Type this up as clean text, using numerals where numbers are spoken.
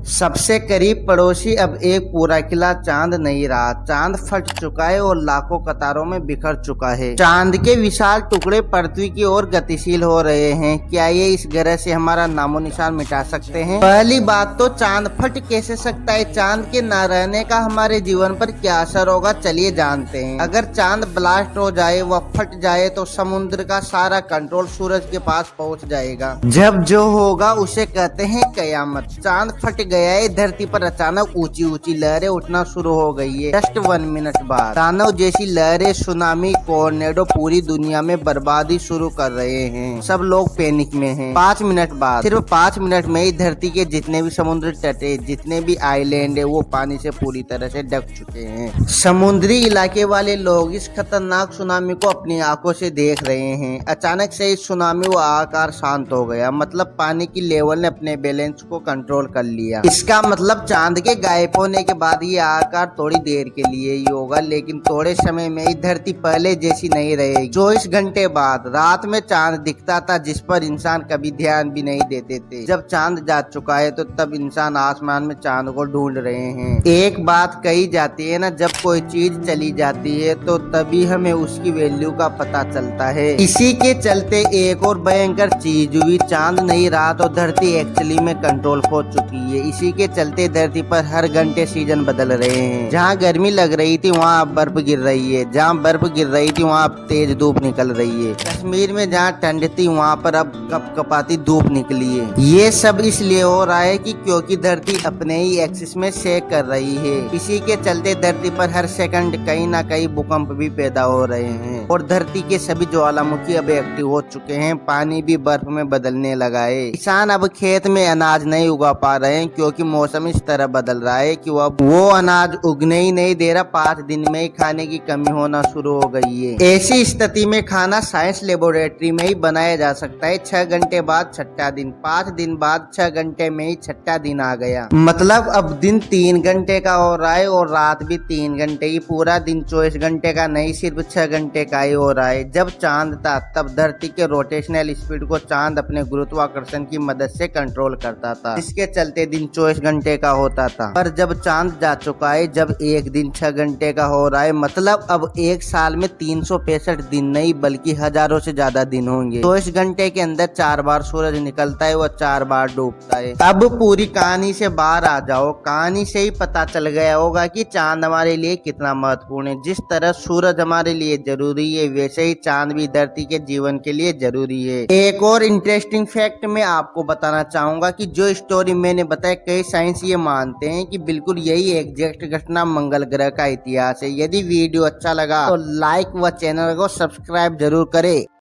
सबसे करीब पड़ोसी अब एक पूरा किला चांद नहीं रहा। चांद फट चुका है और लाखों कतारों में बिखर चुका है। चांद के विशाल टुकड़े पृथ्वी की ओर गतिशील हो रहे हैं। क्या ये इस ग्रह से हमारा नामो निशान मिटा सकते हैं? पहली बात तो चांद फट कैसे सकता है? चांद के न रहने का हमारे जीवन पर क्या असर होगा, चलिए जानते हैं। अगर चांद ब्लास्ट हो जाए, वह फट जाए, तो समुद्र का सारा कंट्रोल सूरज के पास पहुंच जाएगा। जब जो होगा उसे कहते हैं कयामत। चांद फट गया है, धरती पर अचानक ऊंची ऊंची लहरें उठना शुरू हो गई है। जस्ट 1 मिनट बाद तानव जैसी लहरें, सुनामी, टोर्नेडो पूरी दुनिया में बर्बादी शुरू कर रहे हैं। सब लोग पैनिक में हैं। 5 मिनट बाद, सिर्फ 5 मिनट में ही धरती के जितने भी समुद्र तट है, जितने भी आइलैंड है, वो पानी से पूरी तरह से ढक चुके हैं। समुद्री इलाके वाले लोग इस खतरनाक सुनामी को अपनी आंखों से देख रहे हैं। अचानक से इस सुनामी का आकार शांत हो गया। मतलब पानी की लेवल ने अपने बैलेंस को कंट्रोल कर लिया। इसका मतलब चांद के गायब होने के बाद ये आकार थोड़ी देर के लिए ही होगा, लेकिन थोड़े समय में ही धरती पहले जैसी नहीं रहेगी। 24 घंटे बाद रात में चांद दिखता था, जिस पर इंसान कभी ध्यान भी नहीं देते थे। जब चांद जा चुका है तो तब इंसान आसमान में चांद को ढूंढ रहे हैं। एक बात कही जाती है ना, जब कोई चीज चली जाती है तो तभी हमें उसकी वैल्यू का पता चलता है। इसी के चलते एक और भयंकर चीज हुई। चांद नहीं रहा तो धरती एक्चुअली में कंट्रोल खो चुकी है। इसी के चलते धरती पर हर घंटे सीजन बदल रहे हैं। जहाँ गर्मी लग रही थी वहाँ अब बर्फ गिर रही है। जहाँ बर्फ गिर रही थी वहाँ अब तेज धूप निकल रही है। कश्मीर में जहाँ ठंड थी वहाँ पर अब कपकपाती धूप निकली है। ये सब इसलिए हो रहा है कि क्योंकि धरती अपने ही एक्सिस में शेक कर रही है। इसी के चलते धरती पर हर सेकंड कहीं ना कहीं भूकंप भी पैदा हो रहे हैं और धरती के सभी ज्वालामुखी अब एक्टिव हो चुके हैं। पानी भी बर्फ में बदलने लगा है। किसान अब खेत में अनाज नहीं उगा पा रहे हैं क्योंकि मौसम इस तरह बदल रहा है कि वो अनाज उगने ही नहीं दे रहा। 5 दिन में ही खाने की कमी होना शुरू हो गई है। ऐसी स्थिति में खाना साइंस लेबोरेटरी में ही बनाया जा सकता है। 6 घंटे बाद छठा दिन, 5 दिन बाद 6 घंटे में ही छठा दिन आ गया। मतलब अब दिन 3 घंटे का हो रहा है और रात भी 3 घंटे ही। पूरा दिन 24 घंटे का नहीं, सिर्फ 6 घंटे का ही हो रहा है। जब चांद था तब धरती के रोटेशनल स्पीड को चांद अपने गुरुत्वाकर्षण की मदद से कंट्रोल करता था, जिसके चलते दिन 24 घंटे का होता था। पर जब चांद जा चुका है, जब एक दिन 6 घंटे का हो रहा है, मतलब अब एक साल में 365 दिन नहीं बल्कि हजारों से ज्यादा दिन होंगे। 24 घंटे के अंदर 4 बार सूरज निकलता है, वह 4 बार डूबता है। अब पूरी कहानी से बाहर आ जाओ। कहानी से ही पता चल गया होगा कि चांद हमारे लिए कितना महत्वपूर्ण है। जिस तरह सूरज हमारे लिए जरूरी है, वैसे ही चांद भी धरती के जीवन के लिए जरूरी है। एक और इंटरेस्टिंग फैक्ट मैं आपको बताना चाहूंगा कि जो स्टोरी मैंने बताया, कई साइंस ये मानते हैं कि बिल्कुल यही एग्जैक्ट घटना मंगल ग्रह का इतिहास है। यदि वीडियो अच्छा लगा तो लाइक व चैनल को सब्सक्राइब जरूर करें।